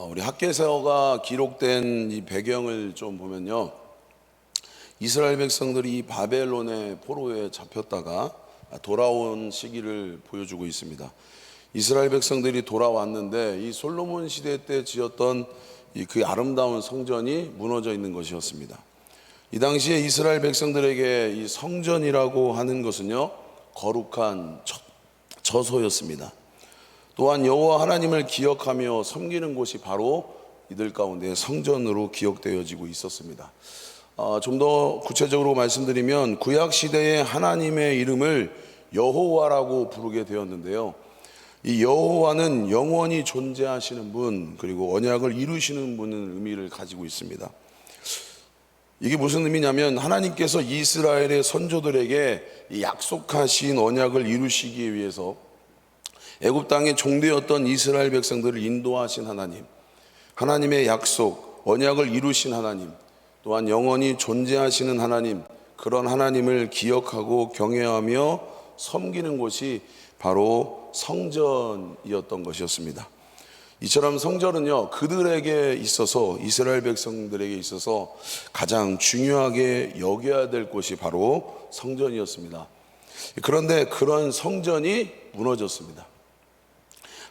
우리 학개서가 기록된 이 배경을 좀 보면요, 이스라엘 백성들이 바벨론의 포로에 잡혔다가 돌아온 시기를 보여주고 있습니다. 이스라엘 백성들이 돌아왔는데 이 솔로몬 시대 때 지었던 그 아름다운 성전이 무너져 있는 것이었습니다. 이 당시에 이스라엘 백성들에게 이 성전이라고 하는 것은요, 거룩한 처소였습니다. 또한 여호와 하나님을 기억하며 섬기는 곳이 바로 이들 가운데 성전으로 기억되어지고 있었습니다. 좀 더 구체적으로 말씀드리면 구약 시대에 하나님의 이름을 여호와라고 부르게 되었는데요, 이 여호와는 영원히 존재하시는 분, 그리고 언약을 이루시는 분은 의미를 가지고 있습니다. 이게 무슨 의미냐면 하나님께서 이스라엘의 선조들에게 약속하신 언약을 이루시기 위해서 애굽 땅에 종되었던 이스라엘 백성들을 인도하신 하나님, 하나님의 약속, 언약을 이루신 하나님, 또한 영원히 존재하시는 하나님, 그런 하나님을 기억하고 경외하며 섬기는 곳이 바로 성전이었던 것이었습니다. 이처럼 성전은요, 그들에게 있어서, 이스라엘 백성들에게 있어서 가장 중요하게 여겨야 될 곳이 바로 성전이었습니다. 그런데 그런 성전이 무너졌습니다.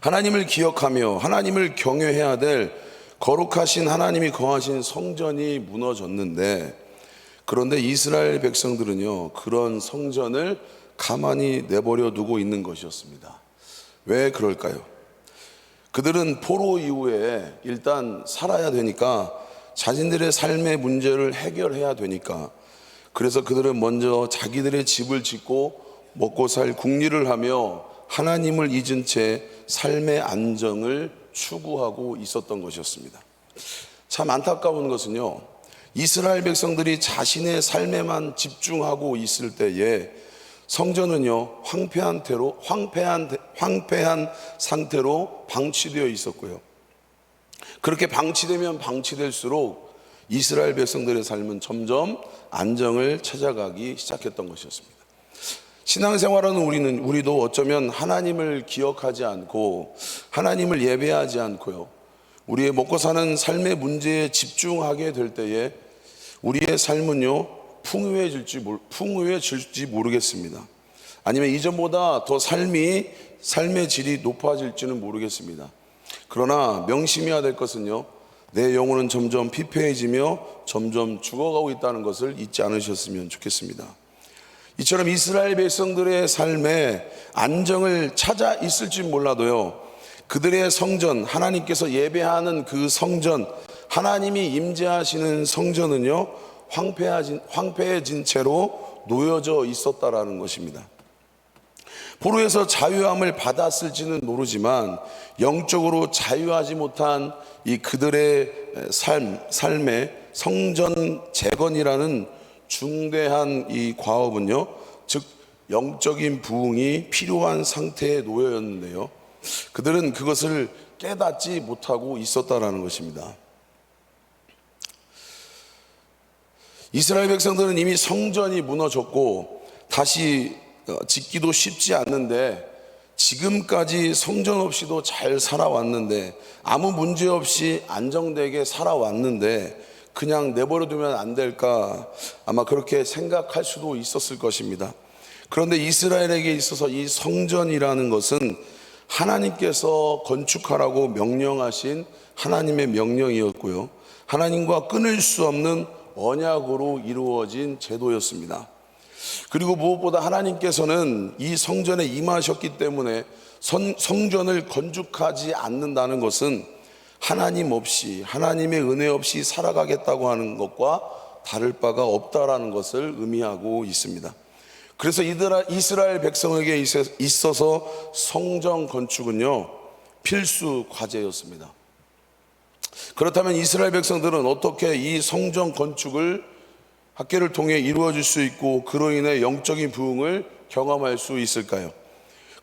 하나님을 기억하며 하나님을 경외해야 될 거룩하신 하나님이 거하신 성전이 무너졌는데, 그런데 이스라엘 백성들은요, 그런 성전을 가만히 내버려 두고 있는 것이었습니다. 왜 그럴까요? 그들은 포로 이후에 일단 살아야 되니까, 자신들의 삶의 문제를 해결해야 되니까, 그래서 그들은 먼저 자기들의 집을 짓고 먹고 살 궁리를 하며 하나님을 잊은 채 삶의 안정을 추구하고 있었던 것이었습니다. 참 안타까운 것은요, 이스라엘 백성들이 자신의 삶에만 집중하고 있을 때에 성전은요, 황폐한 상태로 방치되어 있었고요, 그렇게 방치되면 방치될수록 이스라엘 백성들의 삶은 점점 안정을 찾아가기 시작했던 것이었습니다. 신앙생활하는 우리도 어쩌면 하나님을 기억하지 않고 하나님을 예배하지 않고요, 우리의 먹고 사는 삶의 문제에 집중하게 될 때에 우리의 삶은요, 풍요해질지 모르겠습니다. 아니면 이전보다 더 삶의 질이 높아질지는 모르겠습니다. 그러나 명심해야 될 것은요, 내 영혼은 점점 피폐해지며 점점 죽어가고 있다는 것을 잊지 않으셨으면 좋겠습니다. 이처럼 이스라엘 백성들의 삶에 안정을 찾아 있을지 몰라도요, 그들의 성전, 하나님께서 예배하는 그 성전, 하나님이 임재하시는 성전은요, 황폐해진 채로 놓여져 있었다라는 것입니다. 포로에서 자유함을 받았을지는 모르지만 영적으로 자유하지 못한 이 그들의 삶의 성전 재건이라는 중대한 이 과업은요, 즉 영적인 부흥이 필요한 상태에 놓여있는데요, 그들은 그것을 깨닫지 못하고 있었다라는 것입니다. 이스라엘 백성들은 이미 성전이 무너졌고 다시 짓기도 쉽지 않는데, 지금까지 성전 없이도 잘 살아왔는데, 아무 문제 없이 안정되게 살아왔는데 그냥 내버려두면 안 될까, 아마 그렇게 생각할 수도 있었을 것입니다. 그런데 이스라엘에게 있어서 이 성전이라는 것은 하나님께서 건축하라고 명령하신 하나님의 명령이었고요, 하나님과 끊을 수 없는 언약으로 이루어진 제도였습니다. 그리고 무엇보다 하나님께서는 이 성전에 임하셨기 때문에 성전을 건축하지 않는다는 것은 하나님 없이, 하나님의 은혜 없이 살아가겠다고 하는 것과 다를 바가 없다라는 것을 의미하고 있습니다. 그래서 이스라엘 백성에게 있어서 성전 건축은요, 필수 과제였습니다. 그렇다면 이스라엘 백성들은 어떻게 이 성전 건축을 학계를 통해 이루어질 수 있고 그로 인해 영적인 부흥을 경험할 수 있을까요?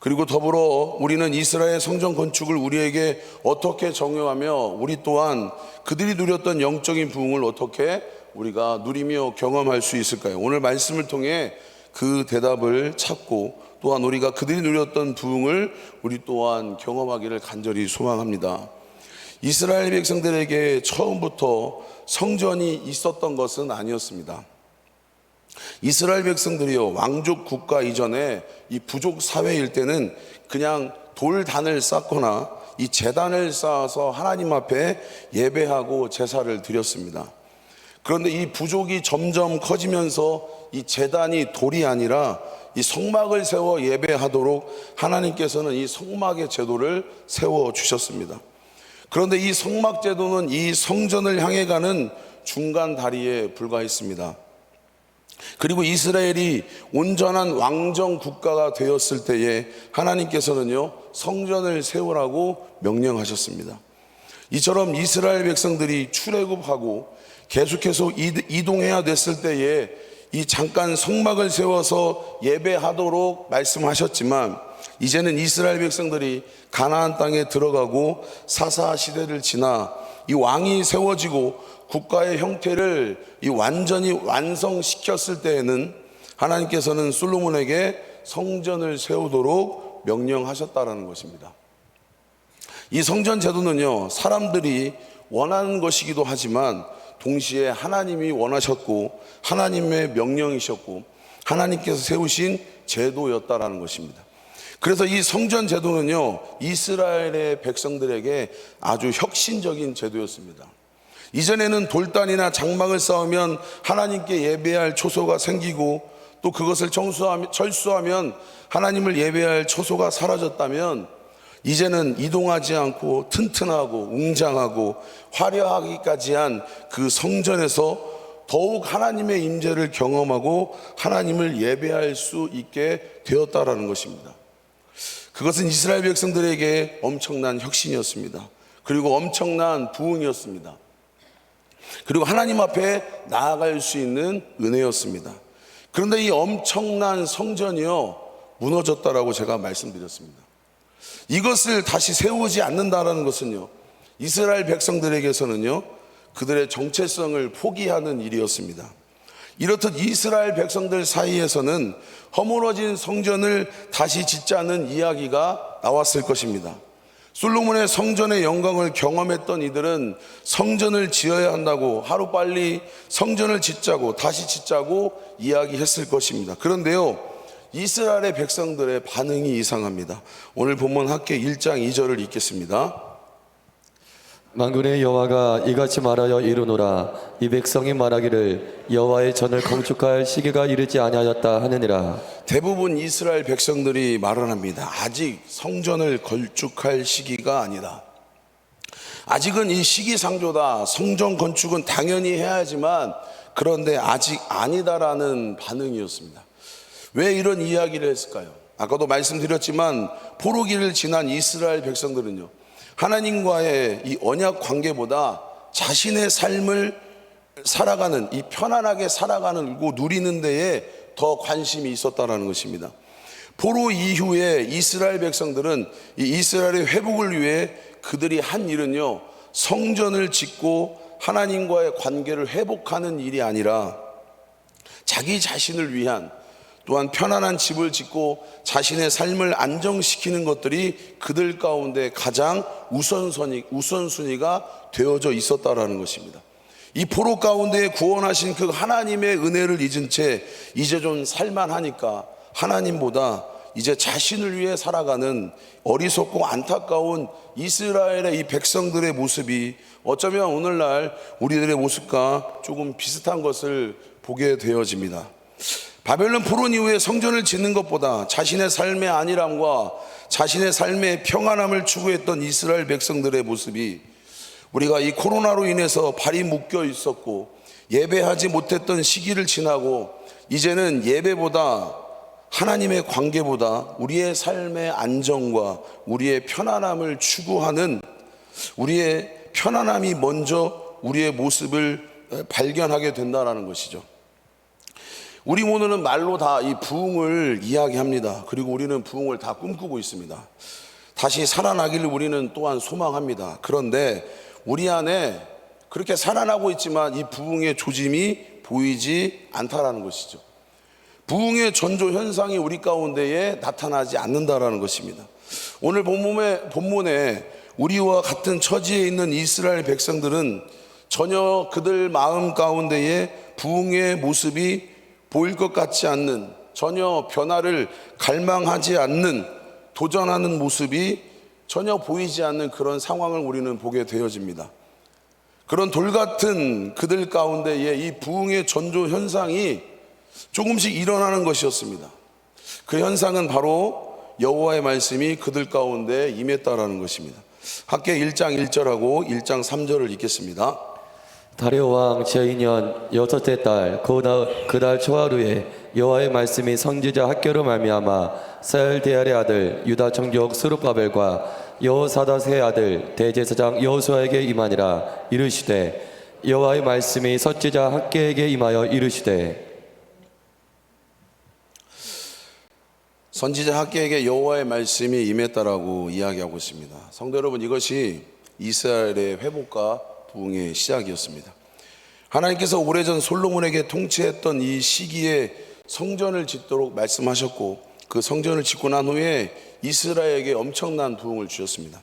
그리고 더불어 우리는 이스라엘 성전 건축을 우리에게 어떻게 적용하며 우리 또한 그들이 누렸던 영적인 부흥을 어떻게 우리가 누리며 경험할 수 있을까요? 오늘 말씀을 통해 그 대답을 찾고 또한 우리가 그들이 누렸던 부흥을 우리 또한 경험하기를 간절히 소망합니다. 이스라엘 백성들에게 처음부터 성전이 있었던 것은 아니었습니다. 이스라엘 백성들이요, 왕족 국가 이전에 이 부족 사회일 때는 그냥 돌단을 쌓거나 이 제단을 쌓아서 하나님 앞에 예배하고 제사를 드렸습니다. 그런데 이 부족이 점점 커지면서 이 제단이 돌이 아니라 이 성막을 세워 예배하도록 하나님께서는 이 성막의 제도를 세워 주셨습니다. 그런데 이 성막 제도는 이 성전을 향해 가는 중간 다리에 불과했습니다. 그리고 이스라엘이 온전한 왕정 국가가 되었을 때에 하나님께서는요, 성전을 세우라고 명령하셨습니다. 이처럼 이스라엘 백성들이 출애굽하고 계속해서 이동해야 됐을 때에 이 잠깐 성막을 세워서 예배하도록 말씀하셨지만, 이제는 이스라엘 백성들이 가나안 땅에 들어가고 사사 시대를 지나 이 왕이 세워지고 국가의 형태를 이 완전히 완성시켰을 때에는 하나님께서는 솔로몬에게 성전을 세우도록 명령하셨다라는 것입니다. 이 성전 제도는요, 사람들이 원하는 것이기도 하지만 동시에 하나님이 원하셨고 하나님의 명령이셨고 하나님께서 세우신 제도였다라는 것입니다. 그래서 이 성전 제도는요, 이스라엘의 백성들에게 아주 혁신적인 제도였습니다. 이전에는 돌단이나 장막을 쌓으면 하나님께 예배할 초소가 생기고 또 그것을 철수하면 하나님을 예배할 초소가 사라졌다면, 이제는 이동하지 않고 튼튼하고 웅장하고 화려하기까지 한 그 성전에서 더욱 하나님의 임재를 경험하고 하나님을 예배할 수 있게 되었다라는 것입니다. 그것은 이스라엘 백성들에게 엄청난 혁신이었습니다. 그리고 엄청난 부흥이었습니다. 그리고 하나님 앞에 나아갈 수 있는 은혜였습니다. 그런데 이 엄청난 성전이요, 무너졌다라고 제가 말씀드렸습니다. 이것을 다시 세우지 않는다라는 것은요, 이스라엘 백성들에게서는요, 그들의 정체성을 포기하는 일이었습니다. 이렇듯 이스라엘 백성들 사이에서는 허물어진 성전을 다시 짓자는 이야기가 나왔을 것입니다. 솔로몬의 성전의 영광을 경험했던 이들은 성전을 지어야 한다고 하루빨리 성전을 짓자고 다시 짓자고 이야기했을 것입니다. 그런데요, 이스라엘의 백성들의 반응이 이상합니다. 오늘 본문 학계 1장 2절을 읽겠습니다. 만군의 여호와가 이같이 말하여 이르노라. 이 백성이 말하기를 여호와의 전을 건축할 시기가 이르지 아니하였다 하느니라. 대부분 이스라엘 백성들이 말을 합니다. 아직 성전을 건축할 시기가 아니다. 아직은 이 시기상조다. 성전 건축은 당연히 해야지만 그런데 아직 아니다라는 반응이었습니다. 왜 이런 이야기를 했을까요? 아까도 말씀드렸지만 포로기를 지난 이스라엘 백성들은요, 하나님과의 이 언약 관계보다 자신의 삶을 살아가는, 이 편안하게 살아가는 거 누리는 데에 더 관심이 있었다라는 것입니다. 포로 이후에 이스라엘 백성들은 이 이스라엘의 회복을 위해 그들이 한 일은요, 성전을 짓고 하나님과의 관계를 회복하는 일이 아니라 자기 자신을 위한, 또한 편안한 집을 짓고 자신의 삶을 안정시키는 것들이 그들 가운데 가장 우선순위가 되어져 있었다라는 것입니다. 이 포로 가운데 구원하신 그 하나님의 은혜를 잊은 채 이제 좀 살만하니까 하나님보다 이제 자신을 위해 살아가는 어리석고 안타까운 이스라엘의 이 백성들의 모습이 어쩌면 오늘날 우리들의 모습과 조금 비슷한 것을 보게 되어집니다. 바벨론 포로 이후에 성전을 짓는 것보다 자신의 삶의 안일함과 자신의 삶의 평안함을 추구했던 이스라엘 백성들의 모습이, 우리가 이 코로나로 인해서 발이 묶여 있었고 예배하지 못했던 시기를 지나고 이제는 예배보다 하나님의 관계보다 우리의 삶의 안정과 우리의 편안함을 추구하는, 우리의 편안함이 먼저 우리의 모습을 발견하게 된다는 것이죠. 우리 모두는 말로 다 이 부흥을 이야기합니다. 그리고 우리는 부흥을 다 꿈꾸고 있습니다. 다시 살아나기를 우리는 또한 소망합니다. 그런데 우리 안에 그렇게 살아나고 있지만 이 부흥의 조짐이 보이지 않다라는 것이죠. 부흥의 전조 현상이 우리 가운데에 나타나지 않는다라는 것입니다. 오늘 본문에 우리와 같은 처지에 있는 이스라엘 백성들은 전혀 그들 마음 가운데에 부흥의 모습이 보일 것 같지 않는, 전혀 변화를 갈망하지 않는, 도전하는 모습이 전혀 보이지 않는 그런 상황을 우리는 보게 되어집니다. 그런 돌 같은 그들 가운데에 이 부흥의 전조 현상이 조금씩 일어나는 것이었습니다. 그 현상은 바로 여호와의 말씀이 그들 가운데 임했다라는 것입니다. 함께 1장 1절하고 1장 3절을 읽겠습니다. 다리오 왕 제2년 여섯째 달 그달 초하루에 여호와의 말씀이 선지자 학교로 말미암아 살디엘의 아들 유다 총독 스룹바벨과 여호사밧의 아들 대제사장 여호수아에게 임하니라. 이르시되 여호와의 말씀이 선지자 학교에게 임하여 이르시되. 선지자 학개에게 여호와의 말씀이 임했다라고 이야기하고 있습니다. 성도 여러분, 이것이 이스라엘의 회복과 부흥의 시작이었습니다. 하나님께서 오래전 솔로몬에게 통치했던 이 시기에 성전을 짓도록 말씀하셨고, 그 성전을 짓고 난 후에 이스라엘에게 엄청난 부흥을 주셨습니다.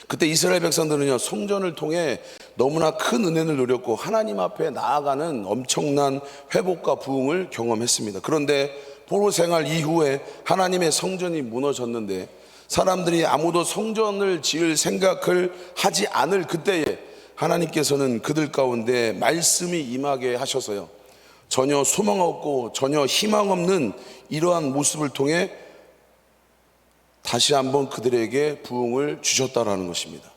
그때 이스라엘 백성들은요, 성전을 통해 너무나 큰 은혜를 누렸고 하나님 앞에 나아가는 엄청난 회복과 부흥을 경험했습니다. 그런데 포로 생활 이후에 하나님의 성전이 무너졌는데 사람들이 아무도 성전을 지을 생각을 하지 않을 그때에 하나님께서는 그들 가운데 말씀이 임하게 하셔서요, 전혀 소망 없고 전혀 희망 없는 이러한 모습을 통해 다시 한번 그들에게 부흥을 주셨다라는 것입니다.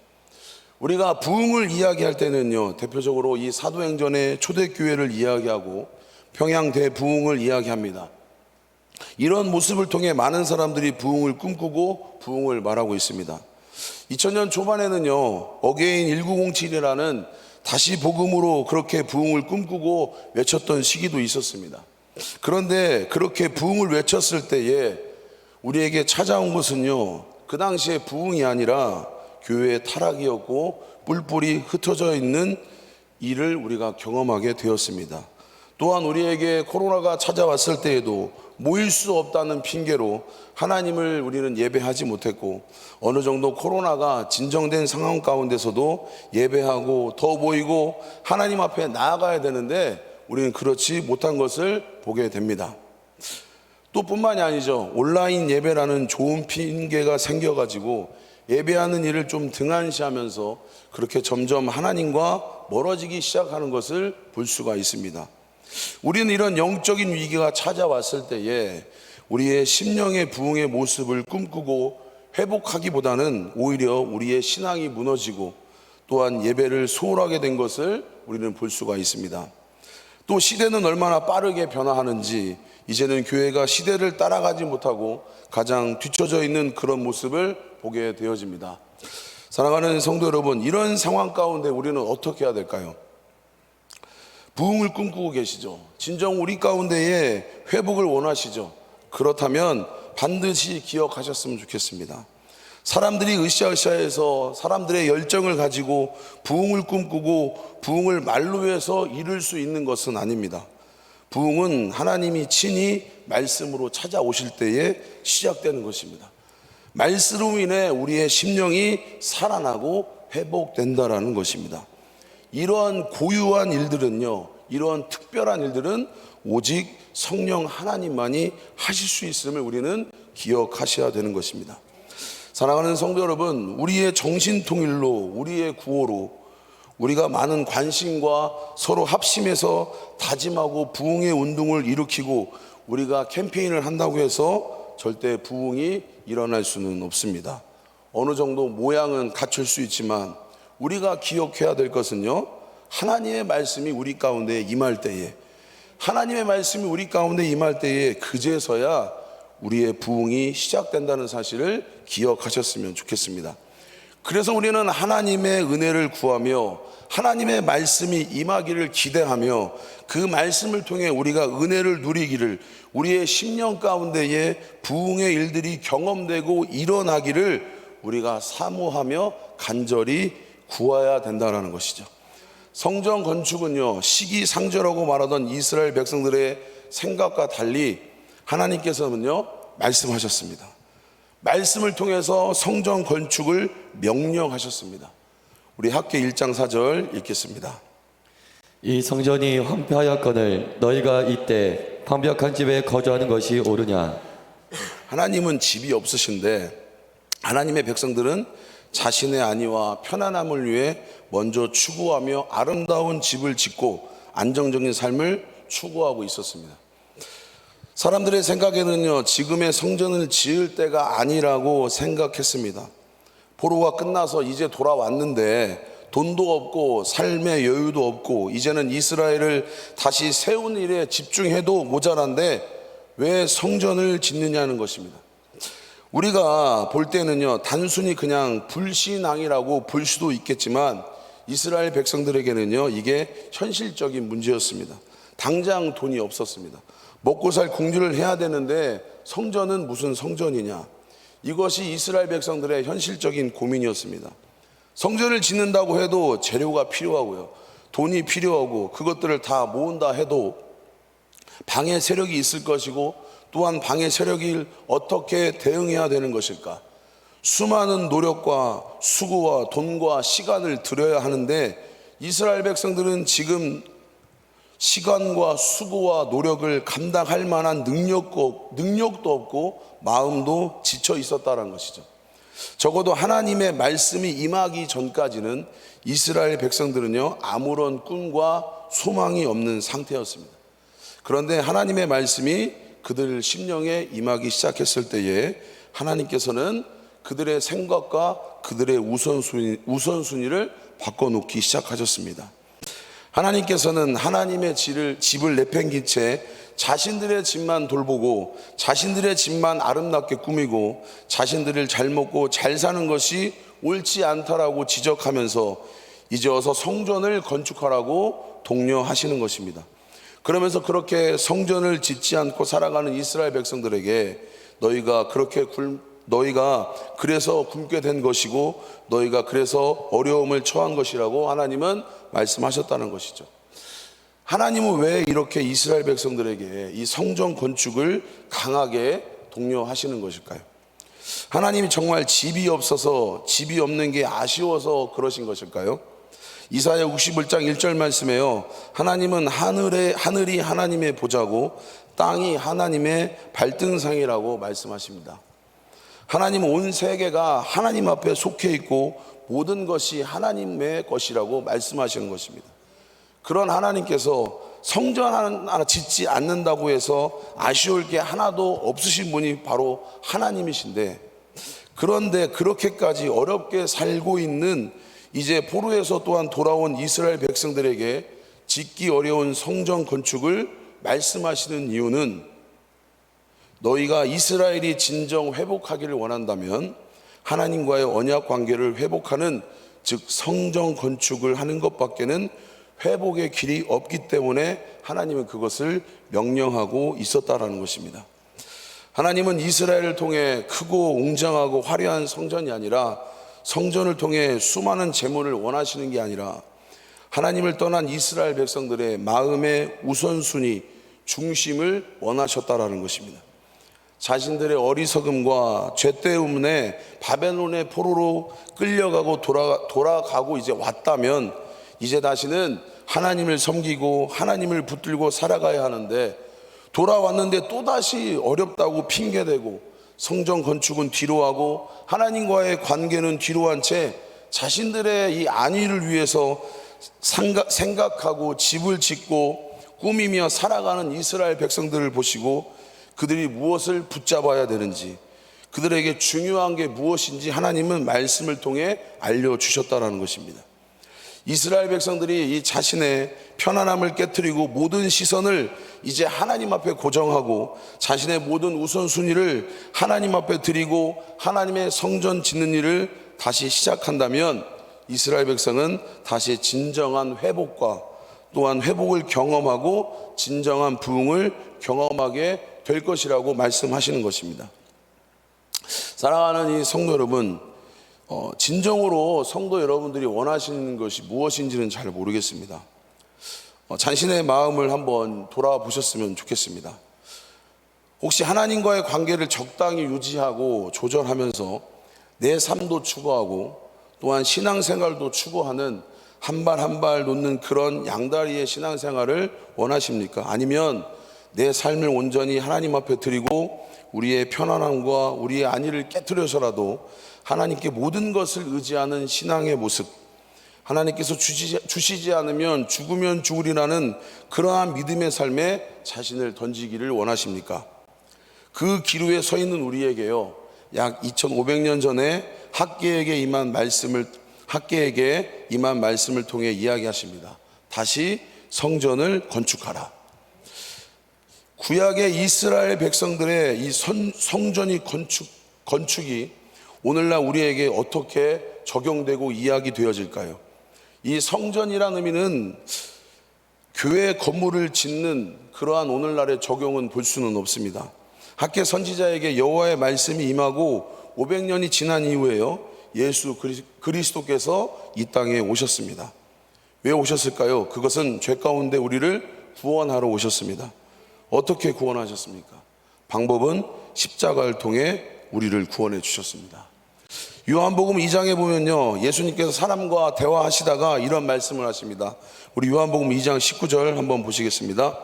우리가 부흥을 이야기할 때는요, 대표적으로 이 사도행전의 초대교회를 이야기하고 평양 대부흥을 이야기합니다. 이런 모습을 통해 많은 사람들이 부흥을 꿈꾸고 부흥을 말하고 있습니다. 2000년 초반에는요, 어게인 1907이라는 다시 복음으로 그렇게 부흥을 꿈꾸고 외쳤던 시기도 있었습니다. 그런데 그렇게 부흥을 외쳤을 때에 우리에게 찾아온 것은요, 그 당시에 부흥이 아니라 교회의 타락이었고 뿔뿔이 흩어져 있는 일을 우리가 경험하게 되었습니다. 또한 우리에게 코로나가 찾아왔을 때에도 모일 수 없다는 핑계로 하나님을 우리는 예배하지 못했고, 어느 정도 코로나가 진정된 상황 가운데서도 예배하고 더 모이고 하나님 앞에 나아가야 되는데 우리는 그렇지 못한 것을 보게 됩니다. 또 뿐만이 아니죠, 온라인 예배라는 좋은 핑계가 생겨가지고 예배하는 일을 좀 등한시하면서 그렇게 점점 하나님과 멀어지기 시작하는 것을 볼 수가 있습니다. 우리는 이런 영적인 위기가 찾아왔을 때에 우리의 심령의 부흥의 모습을 꿈꾸고 회복하기보다는 오히려 우리의 신앙이 무너지고 또한 예배를 소홀하게 된 것을 우리는 볼 수가 있습니다. 또 시대는 얼마나 빠르게 변화하는지 이제는 교회가 시대를 따라가지 못하고 가장 뒤처져 있는 그런 모습을 보게 되어집니다. 사랑하는 성도 여러분, 이런 상황 가운데 우리는 어떻게 해야 될까요? 부흥을 꿈꾸고 계시죠? 진정 우리 가운데에 회복을 원하시죠? 그렇다면 반드시 기억하셨으면 좋겠습니다. 사람들이 으쌰으쌰해서 사람들의 열정을 가지고 부흥을 꿈꾸고 부흥을 말로 해서 이룰 수 있는 것은 아닙니다. 부흥은 하나님이 친히 말씀으로 찾아오실 때에 시작되는 것입니다. 말씀으로 인해 우리의 심령이 살아나고 회복된다라는 것입니다. 이러한 고유한 일들은요, 이러한 특별한 일들은 오직 성령 하나님만이 하실 수 있음을 우리는 기억하셔야 되는 것입니다. 사랑하는 성도 여러분, 우리의 정신통일로, 우리의 구호로 우리가 많은 관심과 서로 합심해서 다짐하고 부흥의 운동을 일으키고 우리가 캠페인을 한다고 해서 절대 부흥이 일어날 수는 없습니다. 어느 정도 모양은 갖출 수 있지만 우리가 기억해야 될 것은요, 하나님의 말씀이 우리 가운데 임할 때에, 하나님의 말씀이 우리 가운데 임할 때에 그제서야 우리의 부흥이 시작된다는 사실을 기억하셨으면 좋겠습니다. 그래서 우리는 하나님의 은혜를 구하며 하나님의 말씀이 임하기를 기대하며 그 말씀을 통해 우리가 은혜를 누리기를, 우리의 심령 가운데에 부흥의 일들이 경험되고 일어나기를 우리가 사모하며 간절히 구해야 된다는 것이죠. 성전 건축은요, 시기상조라고 말하던 이스라엘 백성들의 생각과 달리 하나님께서는요, 말씀하셨습니다. 말씀을 통해서 성전 건축을 명령하셨습니다. 우리 학교 1장 4절 읽겠습니다. 이 성전이 황폐하였거늘 너희가 이때 방벽한 집에 거주하는 것이 옳으냐. 하나님은 집이 없으신데 하나님의 백성들은 자신의 안위와 편안함을 위해 먼저 추구하며 아름다운 집을 짓고 안정적인 삶을 추구하고 있었습니다. 사람들의 생각에는요, 지금의 성전을 지을 때가 아니라고 생각했습니다. 포로가 끝나서 이제 돌아왔는데 돈도 없고 삶의 여유도 없고 이제는 이스라엘을 다시 세운 일에 집중해도 모자란데 왜 성전을 짓느냐는 것입니다. 우리가 볼 때는요, 단순히 그냥 불신앙이라고 볼 수도 있겠지만 이스라엘 백성들에게는요, 이게 현실적인 문제였습니다. 당장 돈이 없었습니다. 먹고 살 공주를 해야 되는데 성전은 무슨 성전이냐. 이것이 이스라엘 백성들의 현실적인 고민이었습니다. 성전을 짓는다고 해도 재료가 필요하고요, 돈이 필요하고 그것들을 다 모은다 해도 방해 세력이 있을 것이고 또한 방해 세력이 어떻게 대응해야 되는 것일까. 수많은 노력과 수고와 돈과 시간을 들여야 하는데 이스라엘 백성들은 지금 시간과 수고와 노력을 감당할 만한 능력도 없고 마음도 지쳐 있었다는 것이죠. 적어도 하나님의 말씀이 임하기 전까지는 이스라엘 백성들은요, 아무런 꿈과 소망이 없는 상태였습니다. 그런데 하나님의 말씀이 그들 심령에 임하기 시작했을 때에 하나님께서는 그들의 생각과 그들의 우선순위를 바꿔놓기 시작하셨습니다. 하나님께서는 하나님의 집을 내팽긴 채 자신들의 집만 돌보고 자신들의 집만 아름답게 꾸미고 자신들을 잘 먹고 잘 사는 것이 옳지 않다라고 지적하면서 이제 어서 성전을 건축하라고 독려하시는 것입니다. 그러면서 그렇게 성전을 짓지 않고 살아가는 이스라엘 백성들에게 너희가 그래서 굶게 된 것이고 너희가 그래서 어려움을 처한 것이라고 하나님은 말씀하셨다는 것이죠. 하나님은 왜 이렇게 이스라엘 백성들에게 이 성전 건축을 강하게 독려하시는 것일까요? 하나님이 정말 집이 없는 게 아쉬워서 그러신 것일까요? 이사야 61장 1절 말씀에요, 하나님은 하늘이 하나님의 보좌고 땅이 하나님의 발등상이라고 말씀하십니다. 하나님은 온 세계가 하나님 앞에 속해 있고 모든 것이 하나님의 것이라고 말씀하시는 것입니다. 그런 하나님께서 성전 하나 짓지 않는다고 해서 아쉬울 게 하나도 없으신 분이 바로 하나님이신데, 그런데 그렇게까지 어렵게 살고 있는 이제 포로에서 또한 돌아온 이스라엘 백성들에게 짓기 어려운 성전 건축을 말씀하시는 이유는 너희가 이스라엘이 진정 회복하기를 원한다면 하나님과의 언약 관계를 회복하는, 즉 성전 건축을 하는 것밖에는 회복의 길이 없기 때문에 하나님은 그것을 명령하고 있었다라는 것입니다. 하나님은 이스라엘을 통해 크고 웅장하고 화려한 성전이 아니라 성전을 통해 수많은 재물을 원하시는 게 아니라 하나님을 떠난 이스라엘 백성들의 마음의 우선순위, 중심을 원하셨다라는 것입니다. 자신들의 어리석음과 죄 때문에 바벨론의 포로로 끌려가고 돌아가고 이제 왔다면 이제 다시는 하나님을 섬기고 하나님을 붙들고 살아가야 하는데, 돌아왔는데 또다시 어렵다고 핑계대고 성전 건축은 뒤로하고 하나님과의 관계는 뒤로한 채 자신들의 이 안위를 위해서 생각하고 집을 짓고 꾸미며 살아가는 이스라엘 백성들을 보시고 그들이 무엇을 붙잡아야 되는지, 그들에게 중요한 게 무엇인지 하나님은 말씀을 통해 알려주셨다는 것입니다. 이스라엘 백성들이 이 자신의 편안함을 깨트리고 모든 시선을 이제 하나님 앞에 고정하고 자신의 모든 우선순위를 하나님 앞에 드리고 하나님의 성전 짓는 일을 다시 시작한다면 이스라엘 백성은 다시 진정한 회복과 또한 회복을 경험하고 진정한 부흥을 경험하게 될 것이라고 말씀하시는 것입니다. 사랑하는 이 성도 여러분, 진정으로 성도 여러분들이 원하시는 것이 무엇인지는 잘 모르겠습니다. 자신의 마음을 한번 돌아보셨으면 좋겠습니다. 혹시 하나님과의 관계를 적당히 유지하고 조절하면서 내 삶도 추구하고 또한 신앙생활도 추구하는 한 발 한 발 놓는 그런 양다리의 신앙생활을 원하십니까? 아니면 내 삶을 온전히 하나님 앞에 드리고 우리의 편안함과 우리의 안위를 깨뜨려서라도 하나님께 모든 것을 의지하는 신앙의 모습, 하나님께서 주시지 않으면 죽으면 죽으리라는 그러한 믿음의 삶에 자신을 던지기를 원하십니까? 그 기로에 서 있는 우리에게요, 약 2500년 전에 학개에게 임한 말씀을 통해 이야기하십니다. 다시 성전을 건축하라. 구약의 이스라엘 백성들의 이 성전이 건축이 오늘날 우리에게 어떻게 적용되고 이야기되어질까요? 이 성전이라는 의미는 교회 건물을 짓는 그러한 오늘날의 적용은 볼 수는 없습니다. 학개 선지자에게 여호와의 말씀이 임하고 500년이 지난 이후에요, 예수 그리스도께서 이 땅에 오셨습니다. 왜 오셨을까요? 그것은 죄 가운데 우리를 구원하러 오셨습니다. 어떻게 구원하셨습니까? 방법은 십자가를 통해 우리를 구원해 주셨습니다. 요한복음 2장에 보면요, 예수님께서 사람과 대화하시다가 이런 말씀을 하십니다. 우리 요한복음 2장 19절 한번 보시겠습니다.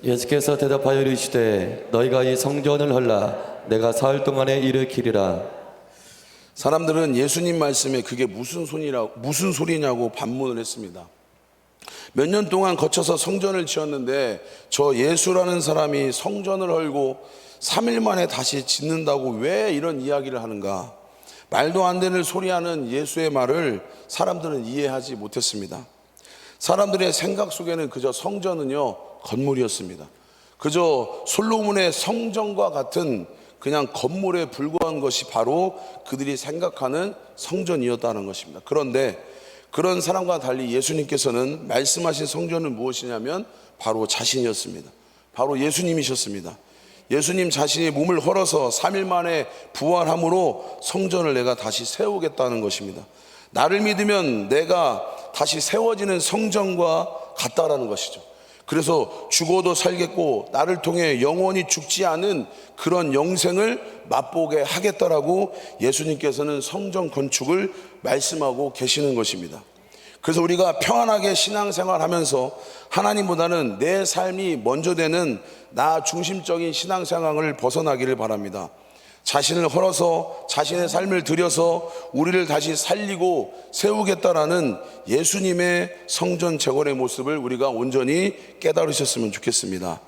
예수께서 대답하여 이르시되 너희가 이 성전을 헐라 내가 사흘 동안에 일으키리라. 사람들은 예수님 말씀에 그게 무슨 소리냐고 반문을 했습니다. 몇 년 동안 거쳐서 성전을 지었는데 저 예수라는 사람이 성전을 헐고 3일 만에 다시 짓는다고 왜 이런 이야기를 하는가? 말도 안 되는 소리하는 예수의 말을 사람들은 이해하지 못했습니다. 사람들의 생각 속에는 그저 성전은요, 건물이었습니다. 그저 솔로몬의 성전과 같은 그냥 건물에 불과한 것이 바로 그들이 생각하는 성전이었다는 것입니다. 그런데 그런 사람과 달리 예수님께서는 말씀하신 성전은 무엇이냐면 바로 자신이었습니다. 바로 예수님이셨습니다. 예수님 자신이 몸을 헐어서 3일 만에 부활함으로 성전을 내가 다시 세우겠다는 것입니다. 나를 믿으면 내가 다시 세워지는 성전과 같다라는 것이죠. 그래서 죽어도 살겠고 나를 통해 영원히 죽지 않은 그런 영생을 맛보게 하겠다라고 예수님께서는 성전 건축을 말씀하고 계시는 것입니다. 그래서 우리가 평안하게 신앙생활하면서 하나님보다는 내 삶이 먼저 되는 나 중심적인 신앙생활을 벗어나기를 바랍니다. 자신을 헐어서 자신의 삶을 들여서 우리를 다시 살리고 세우겠다라는 예수님의 성전 재건의 모습을 우리가 온전히 깨달으셨으면 좋겠습니다.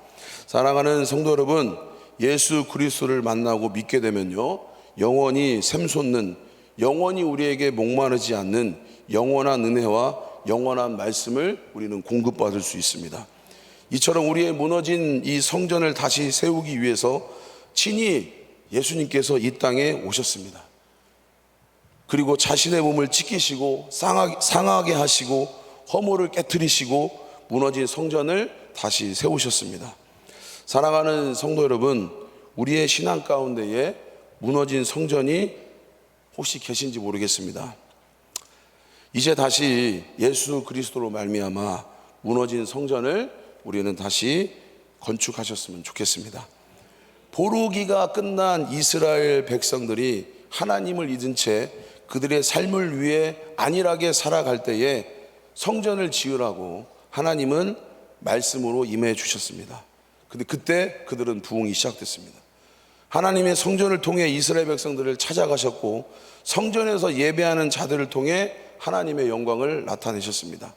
사랑하는 성도 여러분, 예수 그리스도를 만나고 믿게 되면요, 영원히 샘솟는, 영원히 우리에게 목마르지 않는 영원한 은혜와 영원한 말씀을 우리는 공급받을 수 있습니다. 이처럼 우리의 무너진 이 성전을 다시 세우기 위해서 친히 예수님께서 이 땅에 오셨습니다. 그리고 자신의 몸을 찢기시고 상하게 하시고 허물을 깨뜨리시고 무너진 성전을 다시 세우셨습니다. 사랑하는 성도 여러분, 우리의 신앙 가운데에 무너진 성전이 혹시 계신지 모르겠습니다. 이제 다시 예수 그리스도로 말미암아 무너진 성전을 우리는 다시 건축하셨으면 좋겠습니다. 포로기가 끝난 이스라엘 백성들이 하나님을 잊은 채 그들의 삶을 위해 안일하게 살아갈 때에 성전을 지으라고 하나님은 말씀으로 임해 주셨습니다. 근데 그때 그들은 부흥이 시작됐습니다. 하나님의 성전을 통해 이스라엘 백성들을 찾아가셨고 성전에서 예배하는 자들을 통해 하나님의 영광을 나타내셨습니다.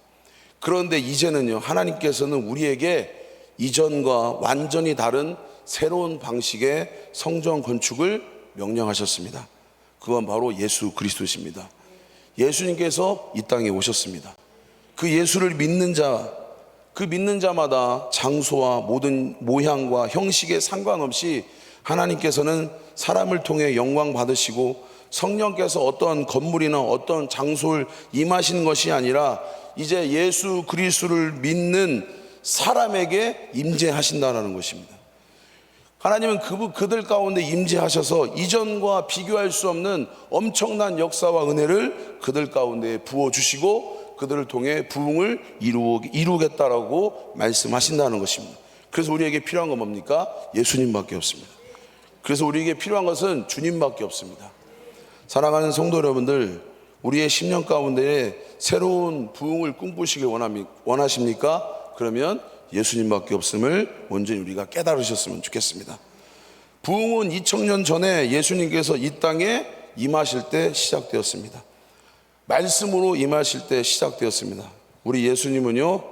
그런데 이제는요, 하나님께서는 우리에게 이전과 완전히 다른 새로운 방식의 성전 건축을 명령하셨습니다. 그건 바로 예수 그리스도십니다. 예수님께서 이 땅에 오셨습니다. 그 예수를 믿는 자, 그 믿는 자마다 장소와 모든 모양과 형식에 상관없이 하나님께서는 사람을 통해 영광 받으시고 성령께서 어떤 건물이나 어떤 장소를 임하시는 것이 아니라 이제 예수 그리스도를 믿는 사람에게 임재하신다는 것입니다. 하나님은 그들 가운데 임재하셔서 이전과 비교할 수 없는 엄청난 역사와 은혜를 그들 가운데 부어주시고 그들을 통해 부흥을 이루겠다라고 말씀하신다는 것입니다. 그래서 우리에게 필요한 건 뭡니까? 예수님밖에 없습니다. 그래서 우리에게 필요한 것은 주님밖에 없습니다. 사랑하는 성도 여러분들, 우리의 10년 가운데 새로운 부흥을 꿈꾸시길 원하십니까? 그러면 예수님밖에 없음을 온전히 우리가 깨달으셨으면 좋겠습니다. 부흥은 2000년 전에 예수님께서 이 땅에 임하실 때 시작되었습니다. 말씀으로 임하실 때 시작되었습니다. 우리 예수님은요,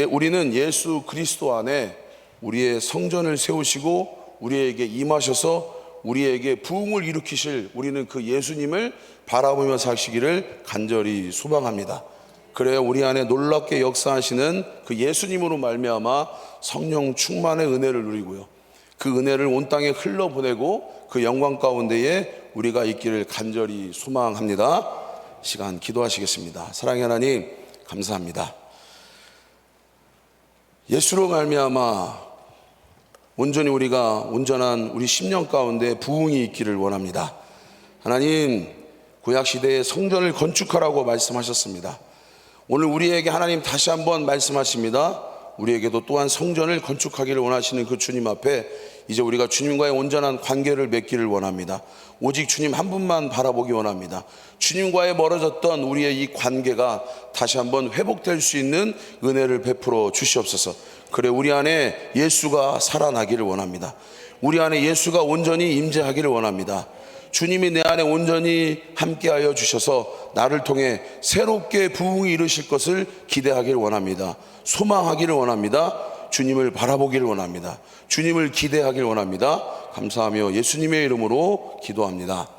우리는 예수 그리스도 안에 우리의 성전을 세우시고 우리에게 임하셔서 우리에게 부흥을 일으키실, 우리는 그 예수님을 바라보며 사시기를 간절히 소망합니다. 그래야 우리 안에 놀랍게 역사하시는 그 예수님으로 말미암아 성령 충만의 은혜를 누리고요, 그 은혜를 온 땅에 흘러보내고 그 영광 가운데에 우리가 있기를 간절히 소망합니다. 시간 기도하시겠습니다. 사랑의 하나님, 감사합니다. 예수로 말미암아 온전히 우리가 온전한 우리 10년 가운데 부흥이 있기를 원합니다. 하나님, 구약시대에 성전을 건축하라고 말씀하셨습니다. 오늘 우리에게 하나님 다시 한번 말씀하십니다. 우리에게도 또한 성전을 건축하기를 원하시는 그 주님 앞에 이제 우리가 주님과의 온전한 관계를 맺기를 원합니다. 오직 주님 한 분만 바라보기 원합니다. 주님과의 멀어졌던 우리의 이 관계가 다시 한번 회복될 수 있는 은혜를 베풀어 주시옵소서. 그래 우리 안에 예수가 살아나기를 원합니다. 우리 안에 예수가 온전히 임재하기를 원합니다. 주님이 내 안에 온전히 함께하여 주셔서 나를 통해 새롭게 부흥이 이루실 것을 기대하기를 원합니다. 소망하기를 원합니다. 주님을 바라보기를 원합니다. 주님을 기대하기를 원합니다. 감사하며 예수님의 이름으로 기도합니다.